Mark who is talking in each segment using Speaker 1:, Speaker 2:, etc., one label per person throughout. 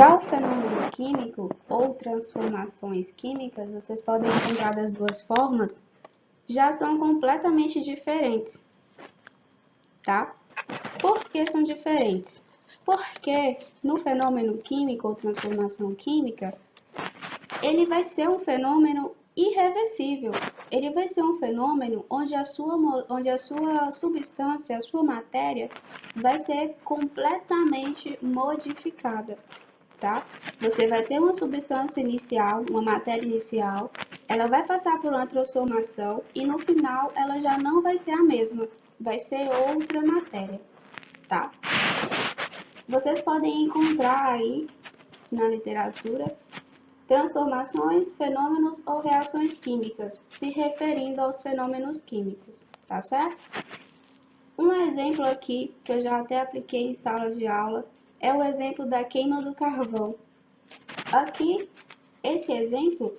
Speaker 1: Já o fenômeno químico ou transformações químicas, vocês podem encontrar das duas formas, já são completamente diferentes, tá? Por que são diferentes? Porque no fenômeno químico ou transformação química, ele vai ser um fenômeno irreversível. Ele vai ser um fenômeno onde a sua substância, a sua matéria, vai ser completamente modificada, tá? Você vai ter uma substância inicial, uma matéria inicial, ela vai passar por uma transformação e no final ela já não vai ser a mesma, vai ser outra matéria, tá? Vocês podem encontrar aí na literatura transformações, fenômenos ou reações químicas, se referindo aos fenômenos químicos, tá certo? Um exemplo aqui, que eu já até apliquei em sala de aula, é o exemplo da queima do carvão. Aqui, esse exemplo,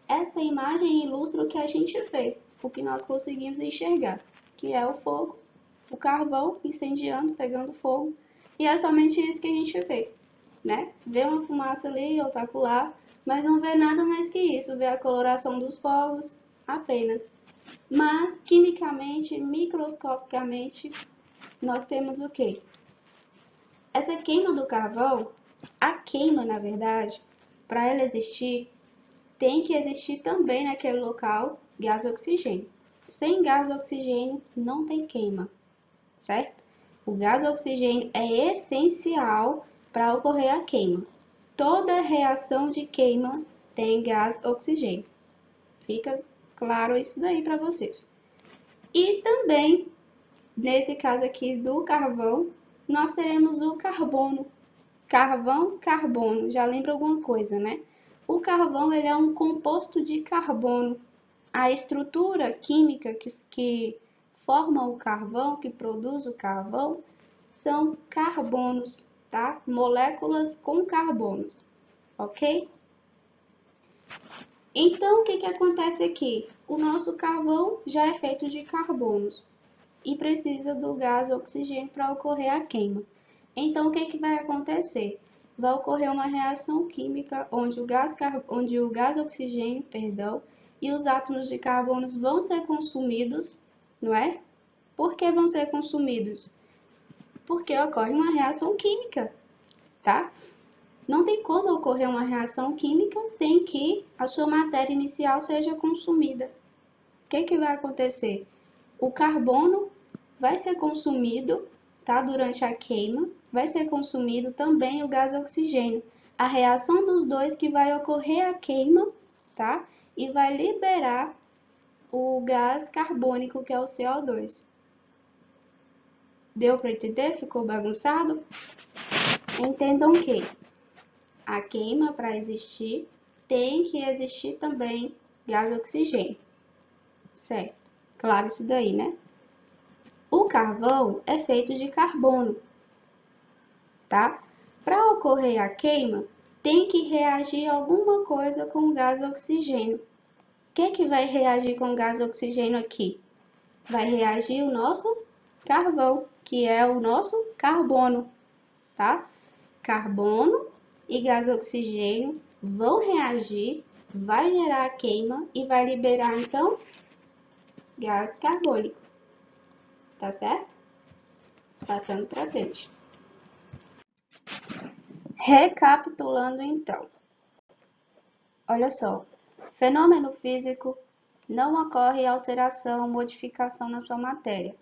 Speaker 1: essa imagem ilustra o que a gente vê, o que nós conseguimos enxergar, que é o fogo, o carvão incendiando, pegando fogo, e é somente isso que a gente vê, né? Vê uma fumaça ali, outra acolá, mas não vê nada mais que isso, vê a coloração dos fogos apenas. Mas, quimicamente, microscopicamente, nós temos o quê? Essa queima do carvão, a queima, na verdade, para ela existir, tem que existir também naquele local gás oxigênio. Sem gás oxigênio, não tem queima, certo? O gás oxigênio é essencial para ocorrer a queima. Toda reação de queima tem gás oxigênio. Fica claro isso daí para vocês. E também, nesse caso aqui do carvão, nós teremos o carbono. Carvão, carbono, já lembra alguma coisa, né? O carvão ele é um composto de carbono. A estrutura química que forma o carvão, que produz o carvão, são carbonos, tá? Moléculas com carbonos, ok? Então, o que acontece aqui? O nosso carvão já é feito de carbonos e precisa do gás oxigênio para ocorrer a queima. Então, o que vai acontecer? Vai ocorrer uma reação química onde o gás oxigênio, e os átomos de carbono vão ser consumidos, não é? Por que vão ser consumidos? Porque ocorre uma reação química, tá? Não tem como ocorrer uma reação química sem que a sua matéria inicial seja consumida. O que vai acontecer? O carbono vai ser consumido, tá? Durante a queima, vai ser consumido também o gás oxigênio. A reação dos dois que vai ocorrer a queima, tá? E vai liberar o gás carbônico, que é o CO2. Deu para entender? Ficou bagunçado? Entendam que a queima, para existir, tem que existir também gás oxigênio. Certo? Claro isso daí, né? O carvão é feito de carbono, tá? Para ocorrer a queima, tem que reagir alguma coisa com o gás oxigênio. O que vai reagir com o gás oxigênio aqui? Vai reagir o nosso carvão, que é o nosso carbono, tá? Carbono e gás oxigênio vão reagir, vai gerar a queima e vai liberar, então, gás carbônico. Tá certo? Passando para frente. Recapitulando, então. Olha só. Fenômeno físico não ocorre alteração, modificação na sua matéria.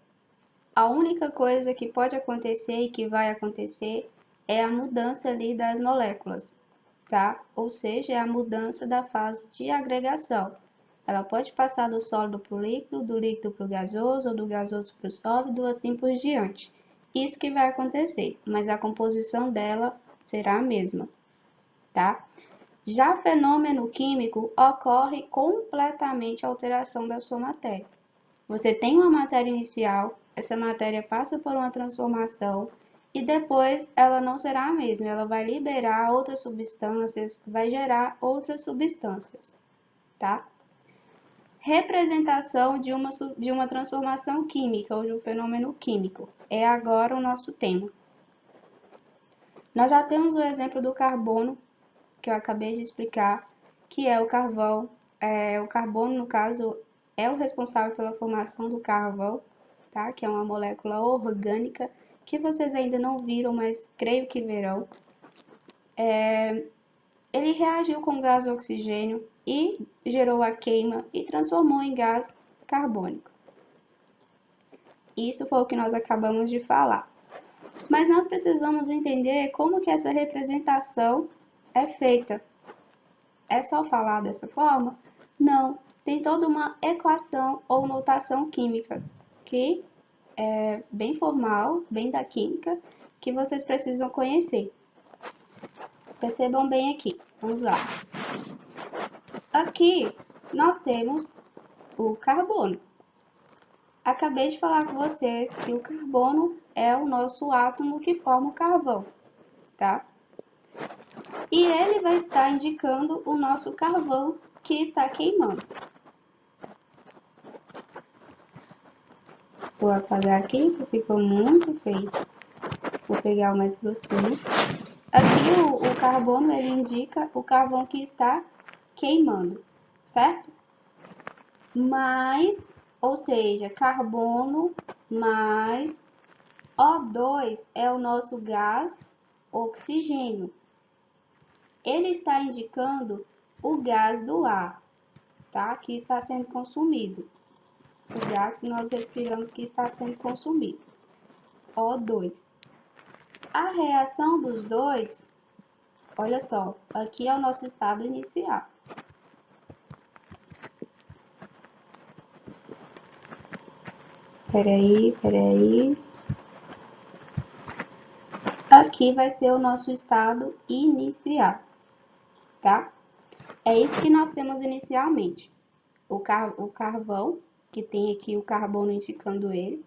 Speaker 1: A única coisa que pode acontecer e que vai acontecer é a mudança ali das moléculas, tá? Ou seja, é a mudança da fase de agregação. Ela pode passar do sólido para o líquido, do líquido para o gasoso, ou do gasoso para o sólido, assim por diante. Isso que vai acontecer, mas a composição dela será a mesma, tá? Já fenômeno químico ocorre completamente a alteração da sua matéria. Você tem uma matéria inicial, essa matéria passa por uma transformação e depois ela não será a mesma, ela vai liberar outras substâncias, vai gerar outras substâncias, tá? Representação de uma transformação química ou de um fenômeno químico é agora o nosso tema. Nós já temos o exemplo do carbono, que eu acabei de explicar, que é o carvão. O carbono, no caso, é o responsável pela formação do carvão, tá? Que é uma molécula orgânica, que vocês ainda não viram, mas creio que verão. Ele reagiu com o gás oxigênio e gerou a queima e transformou em gás carbônico. Isso foi o que nós acabamos de falar. Mas nós precisamos entender como que essa representação é feita. É só falar dessa forma? Não, tem toda uma equação ou notação química, que é bem formal, bem da química, que vocês precisam conhecer. Percebam bem aqui, vamos lá. Aqui nós temos o carbono. Acabei de falar com vocês que o carbono é o nosso átomo que forma o carvão, tá? E ele vai estar indicando o nosso carvão que está queimando. Vou apagar aqui, que ficou muito feio. Vou pegar o mais grossinho. Aqui o carbono, ele indica o carvão que está queimando, certo? Mais, ou seja, carbono mais O2 é o nosso gás oxigênio. Ele está indicando o gás do ar, tá? Que está sendo consumido. O gás que nós respiramos que está sendo consumido. O2. A reação dos dois, olha só, aqui é o nosso estado inicial. Peraí. Aqui vai ser o nosso estado inicial, tá? É isso que nós temos inicialmente. O carvão, que tem aqui o carbono indicando ele,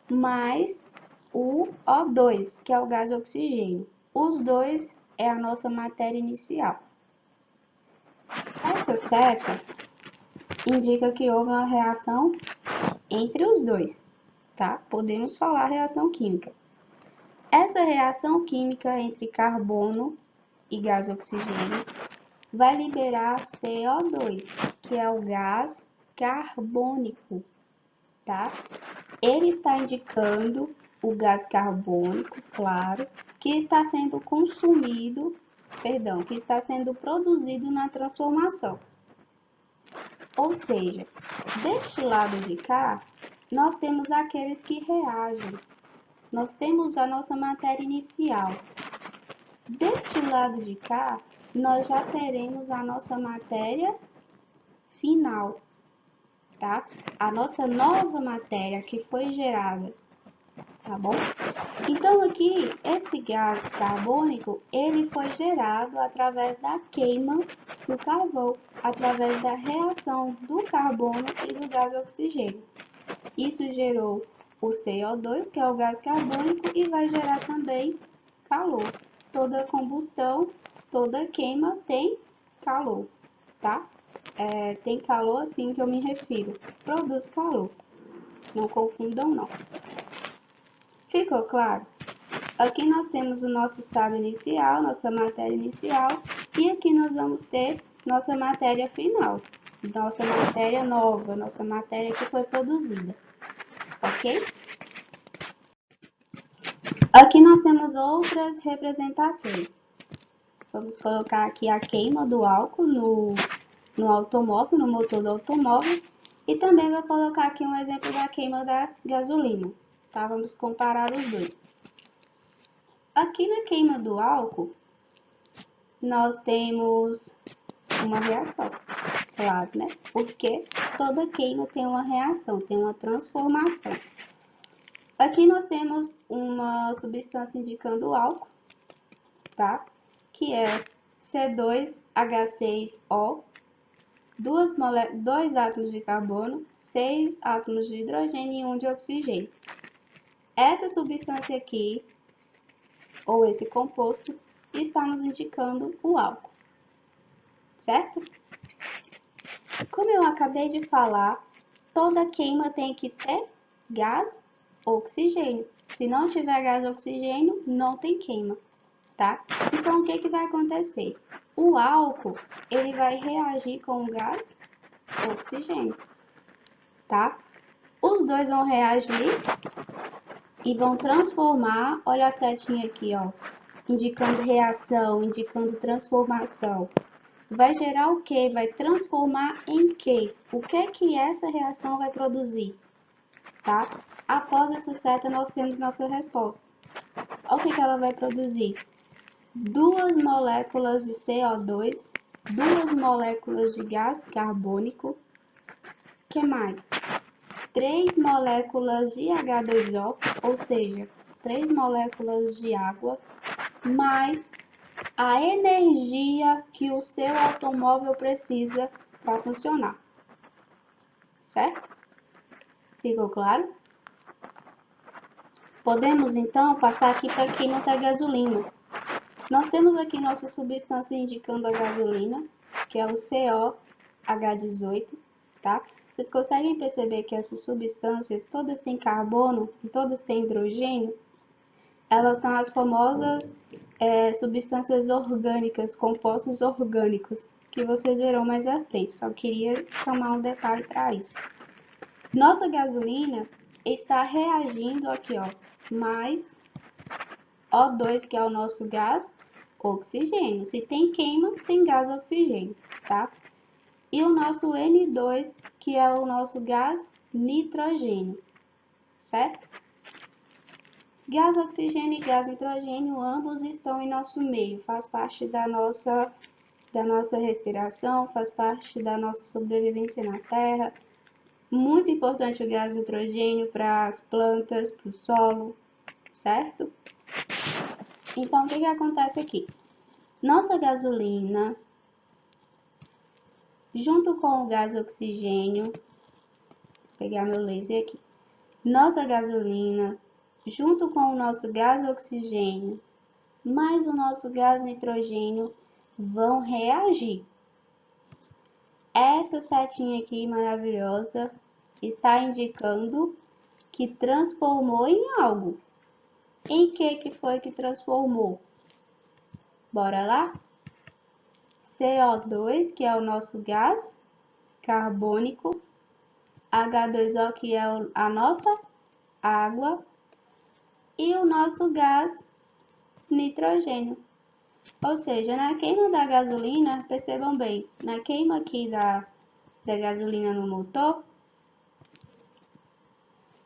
Speaker 1: mais o O2, que é o gás oxigênio. Os dois é a nossa matéria inicial. Essa seta indica que houve uma reação entre os dois, tá? Podemos falar reação química. Essa reação química entre carbono e gás oxigênio vai liberar CO2, que é o gás carbônico, tá? Ele está indicando o gás carbônico, claro, que está sendo que está sendo produzido na transformação. Ou seja, deste lado de cá, nós temos aqueles que reagem. Nós temos a nossa matéria inicial. Deste lado de cá, nós já teremos a nossa matéria final, tá? A nossa nova matéria que foi gerada, tá bom? Então aqui, esse gás carbônico, ele foi gerado através da queima do carvão, através da reação do carbono e do gás oxigênio. Isso gerou o CO2, que é o gás carbônico, e vai gerar também calor. Toda combustão, toda queima tem calor, tá? Tem calor assim que eu me refiro, produz calor. Não confundam, não. Ficou claro? Aqui nós temos o nosso estado inicial, nossa matéria inicial, e aqui nós vamos ter nossa matéria final, nossa matéria nova, nossa matéria que foi produzida, ok? Aqui nós temos outras representações. Vamos colocar aqui a queima do álcool no automóvel, no motor do automóvel, e também vou colocar aqui um exemplo da queima da gasolina, tá? Vamos comparar os dois. Aqui na queima do álcool, nós temos uma reação, claro, né? Porque toda queima tem uma reação, tem uma transformação. Aqui nós temos uma substância indicando o álcool, tá? Que é C2H6O, dois átomos de carbono, 6 átomos de hidrogênio e 1 de oxigênio. Essa substância aqui, ou esse composto, está nos indicando o álcool, certo? Como eu acabei de falar, toda queima tem que ter gás oxigênio. Se não tiver gás oxigênio, não tem queima. tá? Então, o que que vai acontecer? O álcool, ele vai reagir com o gás oxigênio, tá? Os dois vão reagir e vão transformar, olha a setinha aqui, ó, indicando reação, indicando transformação. Vai gerar o quê? Vai transformar em quê? O que que essa reação vai produzir, tá? Após essa seta, nós temos nossa resposta. Olha o que que ela vai produzir. 2 moléculas de CO2, 2 moléculas de gás carbônico, que mais? 3 moléculas de H2O, ou seja, 3 moléculas de água, mais a energia que o seu automóvel precisa para funcionar. Certo? Ficou claro? Podemos então passar aqui para a química da gasolina. Nós temos aqui nossa substância indicando a gasolina, que é o COH18, tá? Vocês conseguem perceber que essas substâncias todas têm carbono e todas têm hidrogênio? Elas são as famosas substâncias orgânicas, compostos orgânicos, que vocês verão mais à frente. Só queria chamar um detalhe para isso. Nossa gasolina está reagindo aqui, ó, mais O2, que é o nosso gás oxigênio. Se tem queima, tem gás oxigênio, tá? E o nosso N2, que é o nosso gás nitrogênio, certo? Gás oxigênio e gás nitrogênio, ambos estão em nosso meio, faz parte da nossa respiração, faz parte da nossa sobrevivência na Terra. Muito importante o gás nitrogênio para as plantas, para o solo, certo? Então, o que acontece aqui? Nossa gasolina, junto com o gás oxigênio, vou pegar meu laser aqui. Nossa gasolina, junto com o nosso gás oxigênio, mais o nosso gás nitrogênio, vão reagir. Essa setinha aqui maravilhosa está indicando que transformou em algo. Em que foi que transformou? Bora lá? CO2, que é o nosso gás carbônico, H2O, que é a nossa água, e o nosso gás nitrogênio. Ou seja, na queima da gasolina, percebam bem, na queima aqui da gasolina no motor,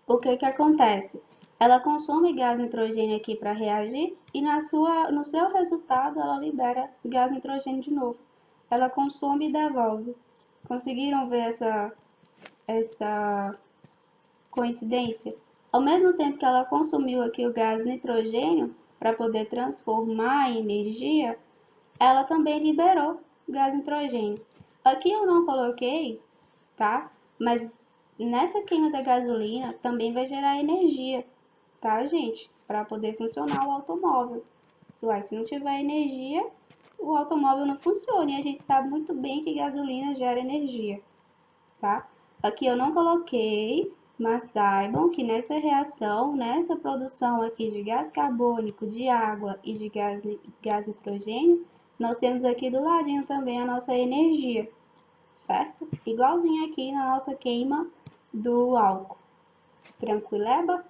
Speaker 1: o que que acontece? Ela consome gás nitrogênio aqui para reagir e no seu resultado ela libera gás nitrogênio de novo. Ela consome e devolve. Conseguiram ver essa coincidência? Ao mesmo tempo que ela consumiu aqui o gás nitrogênio para poder transformar em energia, ela também liberou gás nitrogênio. Aqui eu não coloquei, tá? Mas nessa queima da gasolina também vai gerar energia, tá, gente? Para poder funcionar o automóvel. Se não tiver energia, o automóvel não funciona. E a gente sabe muito bem que gasolina gera energia, tá? Aqui eu não coloquei, mas saibam que nessa reação, nessa produção aqui de gás carbônico, de água e de gás nitrogênio, nós temos aqui do ladinho também a nossa energia, certo? Igualzinho aqui na nossa queima do álcool. Tranquileba?